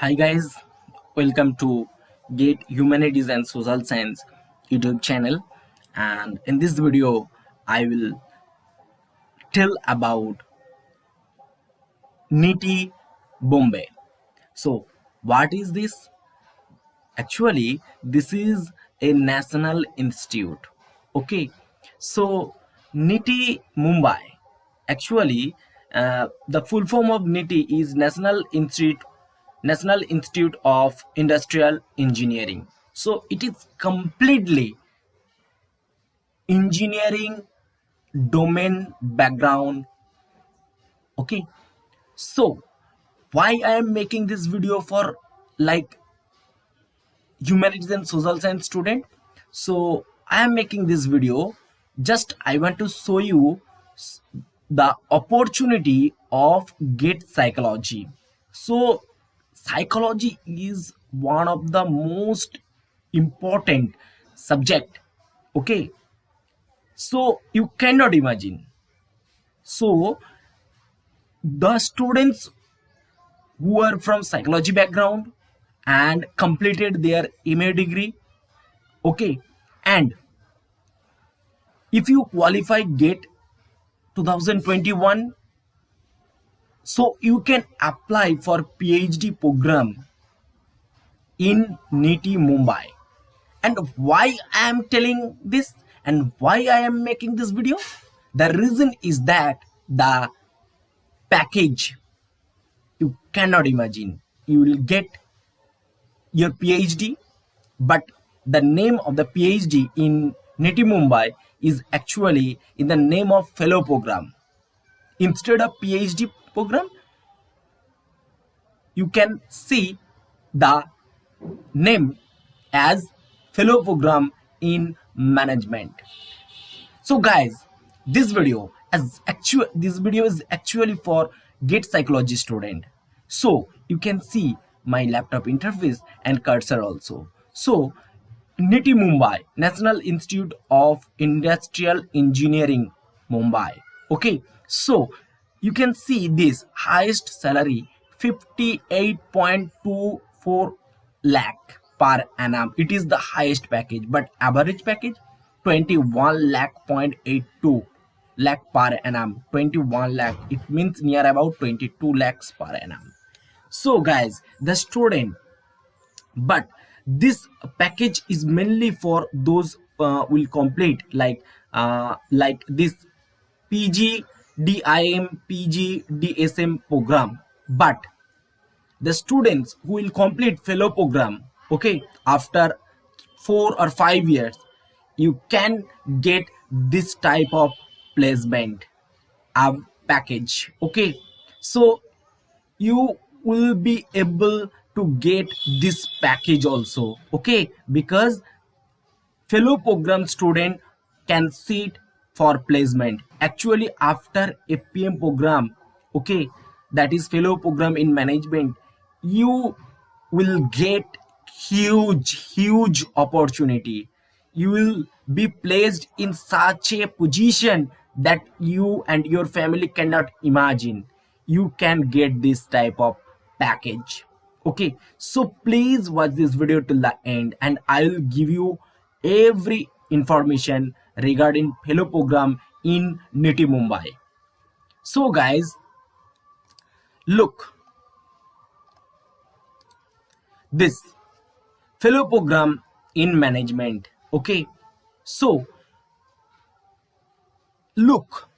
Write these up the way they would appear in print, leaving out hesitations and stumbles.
Hi guys, welcome to Gate Humanities and Social Science YouTube channel. And in this video, I will tell about NITI Bombay. So, what is this? Actually, this is a national institute. Okay, so NITI Mumbai. Actually, the full form of NITI is National Institute of Industrial Engineering. So it is completely engineering domain background. Okay, so why I am making this video for like humanities and social science student? So I am making this video just I want to show you the opportunity of GATE psychology. So psychology is one of the most important subject. Okay, so you cannot imagine. So the students who are from psychology background and completed their MA degree, okay, and if you qualify GATE 2021, so you can apply for PhD program in NITI Mumbai. And why I am telling this and why I am making this video? The reason is that the package you cannot imagine. You will get your PhD, but the name of the PhD in NITI Mumbai is actually in the name of fellow program. Instead of PhD program, you can see the name as fellow program in management. So guys, this video is actually for GATE psychology student. So you can see my laptop interface and cursor also. So NITI Mumbai, National Institute of Industrial Engineering, Mumbai. Okay, so you can see this highest salary 58.24 lakh per annum. It is the highest package, but average package 21 lakh point 82 lakh per annum. 21 lakh, it means near about 22 lakhs per annum. So guys, the student, but this package is mainly for those will complete like this PG DIM PG DSM program. But the students who will complete fellow program, okay, after 4 or 5 years, you can get this type of placement package. Okay, so you will be able to get this package also. Okay, because fellow program student can sit for placement actually after FPM program. Okay, that is fellow program in management. You will get huge opportunity. You will be placed in such a position that you and your family cannot imagine. You can get this type of package. Okay, so please watch this video till the end and I'll give you every information regarding fellow program in NITI Mumbai. So guys, look, this fellow program in management. Okay, so look,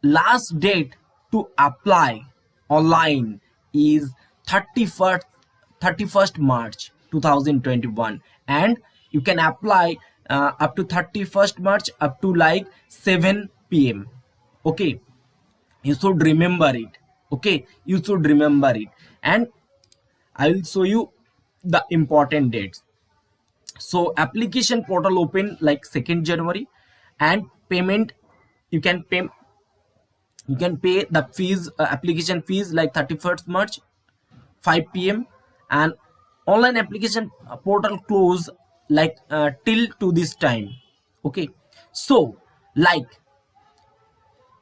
last date to apply online is 31st March 2021, and you can apply up to 31st March up to like 7 p.m. Okay, you should remember it. Okay, you should remember it, and I will show you the important dates. So application portal open like 2nd January, and payment, you can pay the fees, application fees like 31st March 5 p.m. and online application portal close like till to this time. Okay, so like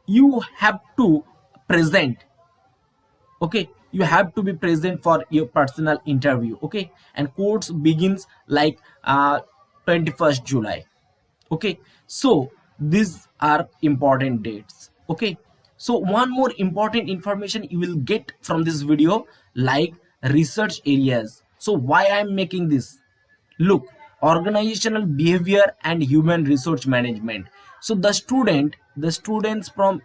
you have to present, okay, you have to be present for your personal interview. Okay, and course begins like 21st July. Okay, so these are important dates. Okay, so one more important information you will get from this video, like research areas. So why I'm making this? Look, organizational behavior and human resource management. So the students from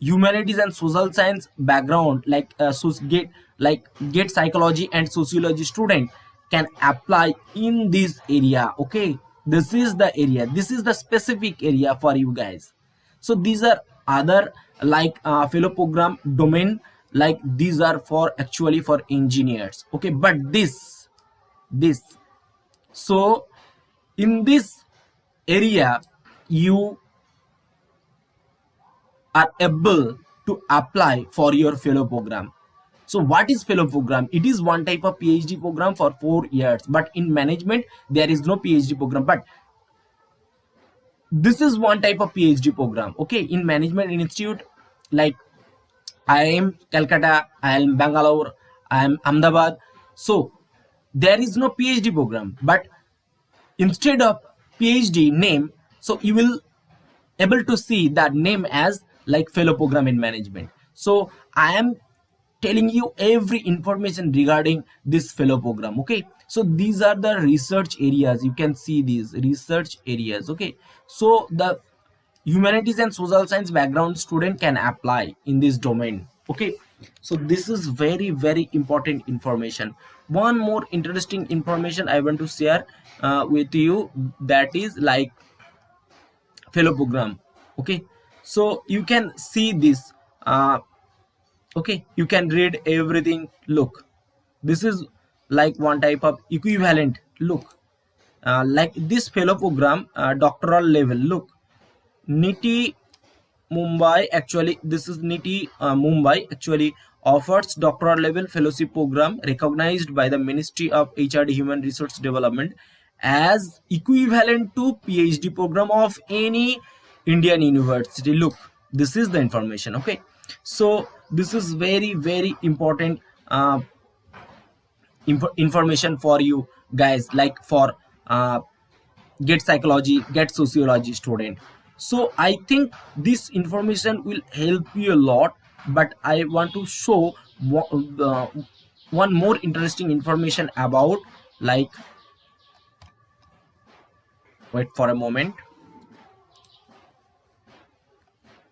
humanities and social science background, like get psychology and sociology student, can apply in this area. Okay, this is the area, this is the specific area for you guys. So these are other like fellow program domain, like these are for actually for engineers. Okay, but this so in this area you are able to apply for your fellow program. So what is fellow program? It is one type of PhD program for 4 years, but in management there is no PhD program, but this is one type of PhD program. Okay, in management institute, like I am Calcutta, I am Bangalore, I am Ahmedabad. So there is no PhD program, but instead of PhD name, so you will able to see that name as like fellow program in management. So I am telling you every information regarding this fellow program. Okay, so these are the research areas, you can see these research areas. Okay, so the humanities and social science background student can apply in this domain. Okay, so this is very very important information. One more interesting information I want to share with you, that is like fellow program. Okay, so you can see this. Okay, you can read everything. Look, this is like one type of equivalent. Look, like this fellow program doctoral level. Look, niti Mumbai, actually this is niti Mumbai actually offers doctoral level fellowship program recognized by the Ministry of HRD Human Resource Development as equivalent to PhD program of any Indian university. Look, this is the information. Okay, so this is very very important information for you guys, like for get psychology, get sociology student. So I think this information will help you a lot, but I want to show one more interesting information about, like, wait for a moment.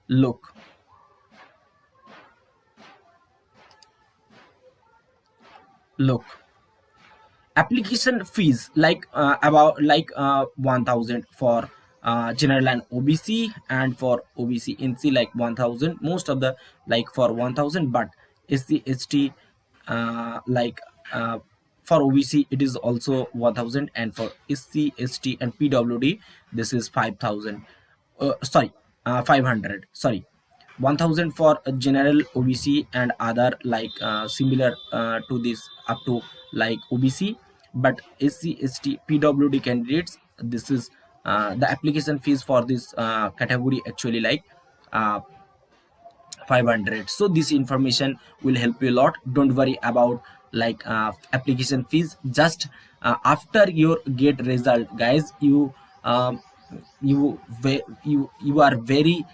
Look, look, application fees, like about like 1000 for general and OBC, and for OBC NC like 1000, most of the like for 1000, but SC ST like for OBC it is also 1000, and for SC ST and PWD this is 5000, sorry, 500, sorry, 1000 for general OBC and other like similar to this up to like OBC, but SC ST PWD candidates, this is the application fees for this category actually like uh, 500. So this information will help you a lot. Don't worry about like application fees. Just after your get result, guys, you are very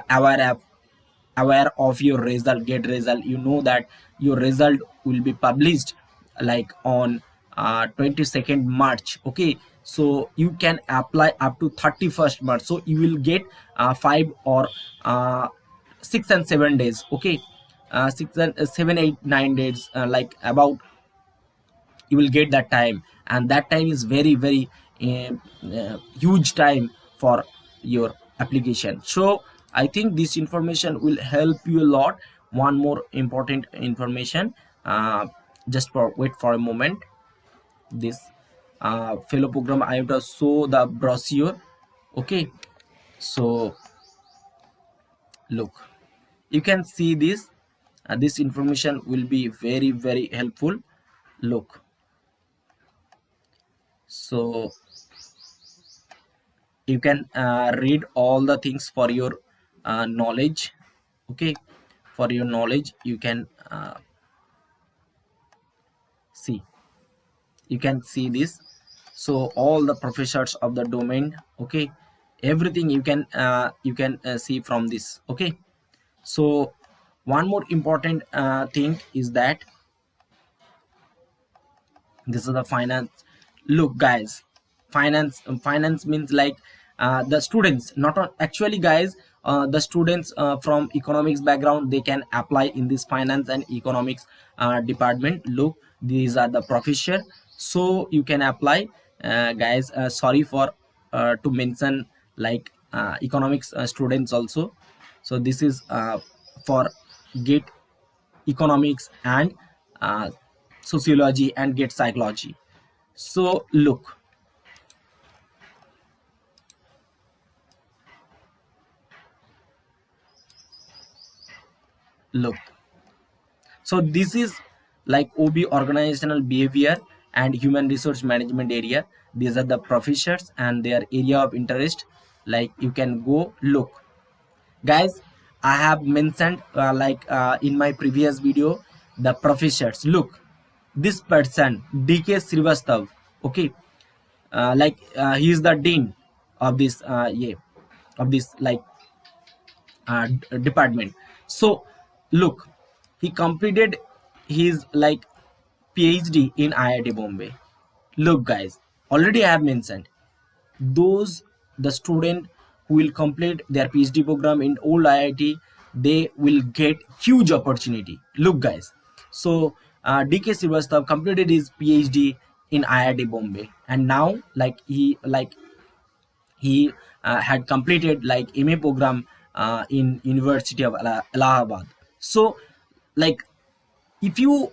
aware of your result, get result. You know that your result will be published like on 22nd March. Okay, so you can apply up to 31st March, so you will get 5 or 6 and 7 days. Okay, 6 and 7, 8, 9 days, like about you will get that time, and that time is very very huge time for your application. So I think this information will help you a lot. One more important information, just for wait for a moment. This fellow program I have to show the brochure. Okay, so look, you can see this, this information will be very very helpful. Look, so you can read all the things for your knowledge. Okay, for your knowledge you can see, you can see this. So all the professors of the domain, okay, everything you can see from this, okay. So one more important thing is that this is the finance. Look guys, finance means like the students, not actually guys, the students from economics background, they can apply in this finance and economics department. Look, these are the professor, so you can apply. Guys, sorry for to mention like economics students also. So this is for get economics and uh, sociology and get psychology. So look, so this is like OB, organizational behavior and human resource management area. These are the professors and their area of interest. Like you can go look, guys, I have mentioned in my previous video the professors. Look, this person DK Srivastav, okay, he is the dean of this yeah, of this like department. So look, he completed his like PhD in IIT Bombay. Look guys, already I have mentioned those, the student who will complete their PhD program in old IIT, they will get huge opportunity. Look guys, so DK Srivastav completed his PhD in IIT Bombay, and now like he had completed like MA program in University of Allahabad. So like if you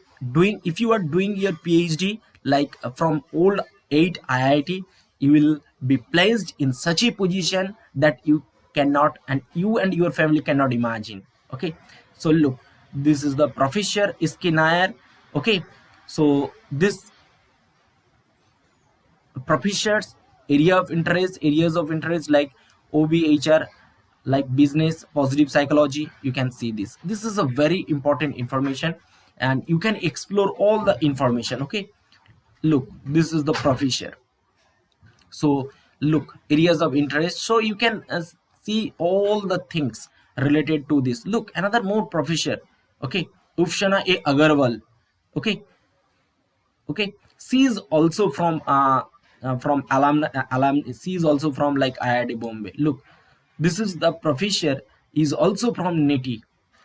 are doing your PhD like from all 8 IIT, you will be placed in such a position that you cannot, and you and your family cannot imagine. Okay, so look, this is the Professor Iski Nair. Okay, so this professors areas of interest like OBHR, like business, positive psychology. You can see this is a very important information, and you can explore all the information. Okay, look, this is the professor. So look, areas of interest, so you can see all the things related to this. Look, another more professor, okay, Ufshana A Agarwal, okay. Okay, she is also from alum, she is also from like IIT Bombay. Look, this is the professor, is also from NITI.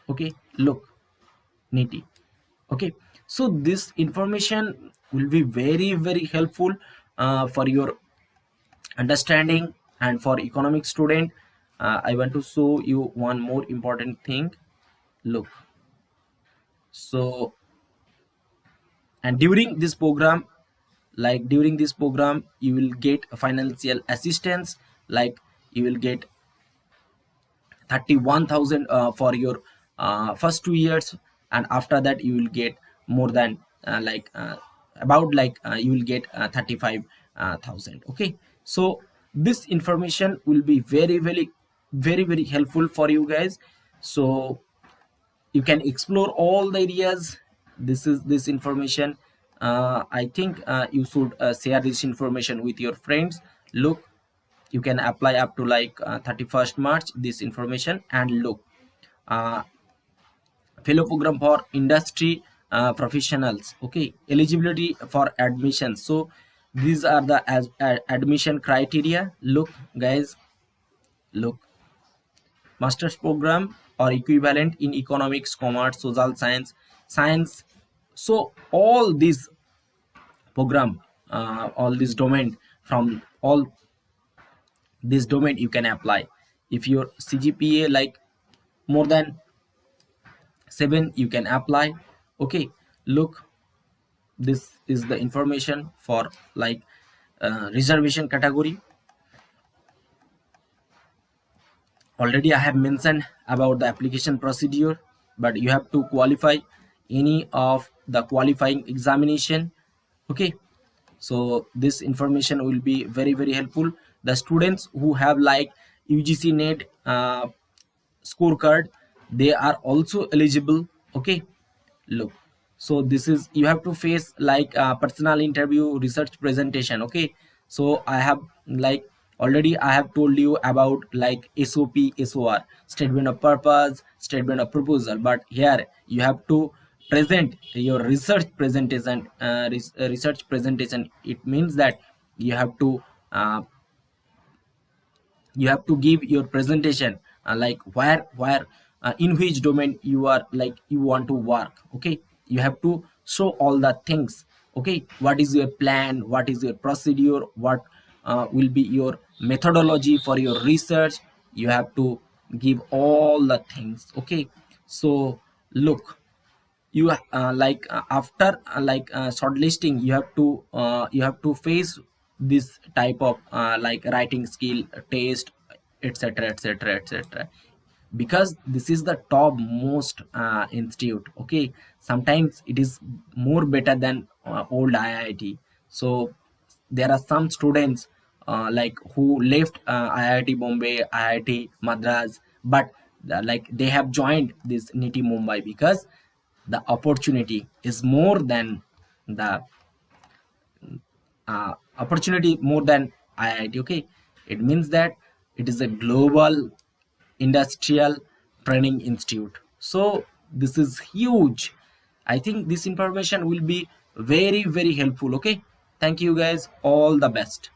Okay, look, NITI. Okay, so this information will be very helpful for your understanding and for economic student. I want to show you one more important thing. Look, so, and during this program you will get financial assistance, like you will get 31,000 for your first 2 years, and after that you will get more than about like you will get 35,000. Okay, so this information will be very helpful for you guys. So you can explore all the areas. This is this information, I think you should share this information with your friends. Look, you can apply up to like 31st March this information. And look, uh, fellow program for industry professionals. Okay, eligibility for admission. So these are the admission criteria. Look guys, look, master's program or equivalent in economics, commerce, social science. So all these program, all this domain, from all this domain you can apply. If your CGPA like more than 7, you can apply. Okay, look, this is the information for like reservation category. Already I have mentioned about the application procedure, but you have to qualify any of the qualifying examination. Okay, so this information will be very helpful. The students who have like UGC net scorecard, they are also eligible. Okay, look, So this is, you have to face like personal interview, research presentation. Okay, so I have like already I have told you about like SOP, SOR, statement of purpose, statement of proposal, but here you have to present your research presentation. Research presentation, it means that you have to uh, you have to give your presentation, like where in which domain you are like you want to work. Okay, you have to show all the things. Okay, what is your plan, what is your procedure, what will be your methodology for your research. You have to give all the things. Okay, so look, you after shortlisting, you have to face this type of like writing skill test, etc etc etc, because this is the top most institute. Okay, sometimes it is more better than old IIT. So there are some students like who left IIT Bombay, IIT Madras, but like they have joined this NITI Mumbai because the opportunity is more than the opportunity more than IIT. Okay, it means that it is a global industrial training institute. So this is huge. I think this information will be very very helpful. Okay, thank you guys, all the best.